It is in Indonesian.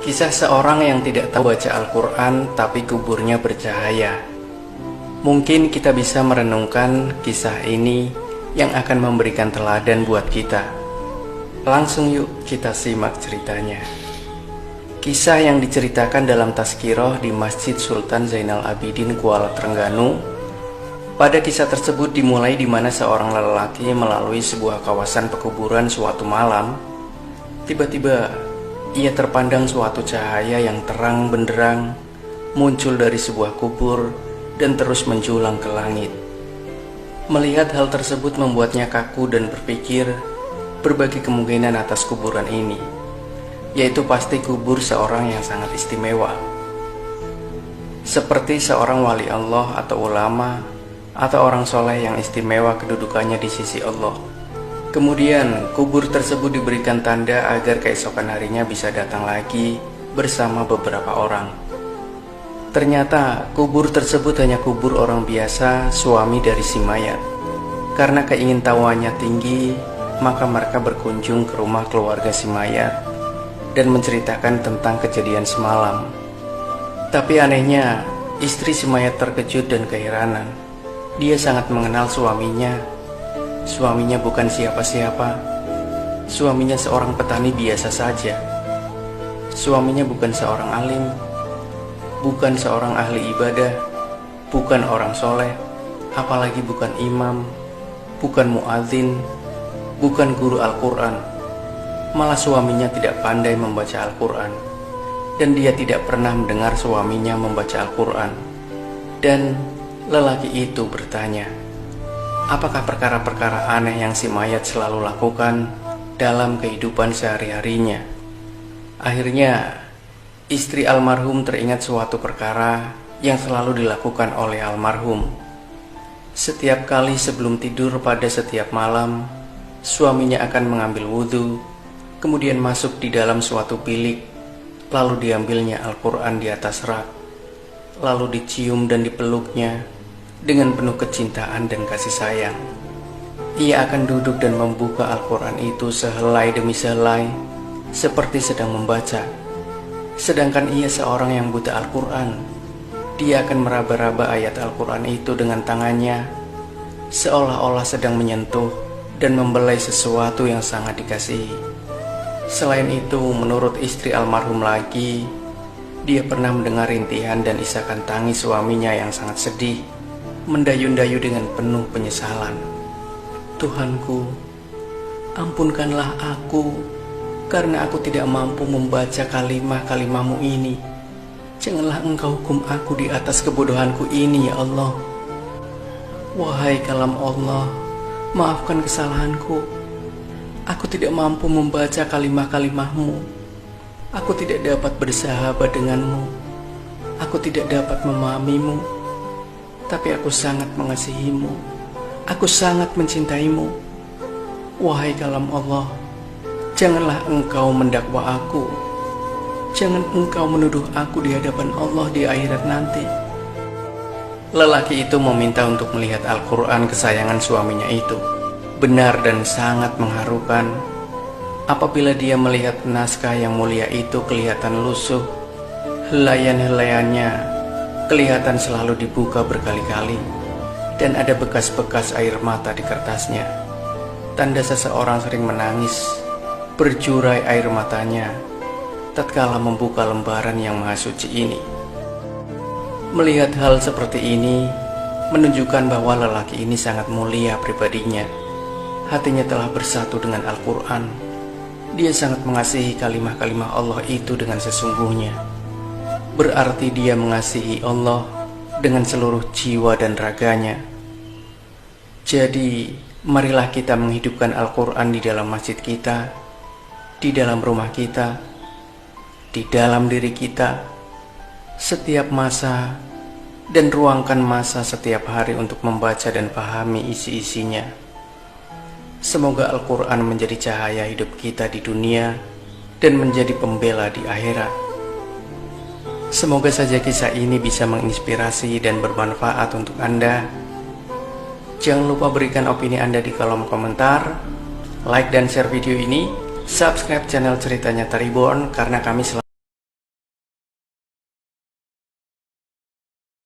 Kisah seorang yang tidak tahu baca Al-Quran tapi kuburnya bercahaya. Mungkin kita bisa merenungkan kisah ini yang akan memberikan teladan buat kita. Langsung yuk kita simak ceritanya. Kisah yang diceritakan dalam Tazkirah di Masjid Sultan Zainal Abidin, Kuala Trengganu. Pada kisah tersebut dimulai di mana seorang lelaki melalui sebuah kawasan pekuburan suatu malam. Tiba-tiba ia terpandang suatu cahaya yang terang benderang muncul dari sebuah kubur dan terus menjulang ke langit. Melihat hal tersebut membuatnya kaku dan berpikir berbagai kemungkinan atas kuburan ini, yaitu pasti kubur seorang yang sangat istimewa, seperti seorang wali Allah atau ulama atau orang soleh yang istimewa kedudukannya di sisi Allah. Kemudian kubur tersebut diberikan tanda agar keesokan harinya bisa datang lagi bersama beberapa orang. Ternyata kubur tersebut hanya kubur orang biasa, suami dari si mayat. Karena keingintahuannya tinggi, maka mereka berkunjung ke rumah keluarga si mayat dan menceritakan tentang kejadian semalam. Tapi anehnya, istri si mayat terkejut dan keheranan. Dia sangat mengenal suaminya. Suaminya bukan siapa-siapa. Suaminya seorang petani biasa saja. Suaminya bukan seorang alim, bukan seorang ahli ibadah, bukan orang soleh, apalagi bukan imam, bukan muadzin, bukan guru Al-Quran. Malah suaminya tidak pandai membaca Al-Quran, dan dia tidak pernah mendengar suaminya membaca Al-Quran. Dan lelaki itu bertanya, apakah perkara-perkara aneh yang si mayat selalu lakukan dalam kehidupan sehari-harinya? Akhirnya istri almarhum teringat suatu perkara yang selalu dilakukan oleh almarhum. Setiap kali sebelum tidur pada setiap malam, suaminya akan mengambil wudhu, kemudian masuk di dalam suatu bilik, lalu diambilnya Al-Quran di atas rak, lalu dicium dan dipeluknya dengan penuh kecintaan dan kasih sayang. Ia akan duduk dan membuka Al-Quran itu sehelai demi sehelai, seperti sedang membaca. Sedangkan ia seorang yang buta Al-Quran. Dia akan meraba-raba ayat Al-Quran itu dengan tangannya, seolah-olah sedang menyentuh dan membelai sesuatu yang sangat dikasihi. Selain itu, menurut istri almarhum lagi, dia pernah mendengar rintihan dan isakan tangis suaminya yang sangat sedih, mendayu-dayu dengan penuh penyesalan. Tuhanku, ampunkanlah aku karena aku tidak mampu membaca kalimah-kalimahmu ini. Janganlah engkau hukum aku di atas kebodohanku ini, ya Allah. Wahai kalam Allah, maafkan kesalahanku. Aku tidak mampu membaca kalimah-kalimahmu. Aku tidak dapat bersahabat denganmu. Aku tidak dapat memahamimu. Tapi aku sangat mengasihimu. Aku sangat mencintaimu. Wahai kalam Allah, janganlah engkau mendakwa aku. Jangan engkau menuduh aku di hadapan Allah di akhirat nanti. Lelaki itu meminta untuk melihat Al-Quran kesayangan suaminya itu. Benar dan sangat mengharukan. Apabila dia melihat naskah yang mulia itu kelihatan lusuh, helaian-helaiannya kelihatan selalu dibuka berkali-kali, dan ada bekas-bekas air mata di kertasnya. Tanda seseorang sering menangis, berjurai air matanya tatkala membuka lembaran yang maha suci ini. Melihat hal seperti ini menunjukkan bahwa lelaki ini sangat mulia pribadinya. Hatinya telah bersatu dengan Al-Quran. Dia sangat mengasihi kalimah-kalimah Allah itu dengan sesungguhnya. Berarti dia mengasihi Allah dengan seluruh jiwa dan raganya. Jadi marilah kita menghidupkan Al-Quran di dalam masjid kita, di dalam rumah kita, di dalam diri kita, setiap masa, dan ruangkan masa setiap hari untuk membaca dan pahami isi-isinya. Semoga Al-Quran menjadi cahaya hidup kita di dunia dan menjadi pembela di akhirat. Semoga saja kisah ini bisa menginspirasi dan bermanfaat untuk Anda. Jangan lupa berikan opini Anda di kolom komentar, like dan share video ini, subscribe channel Cerita Nyata Reborn karena kami selalu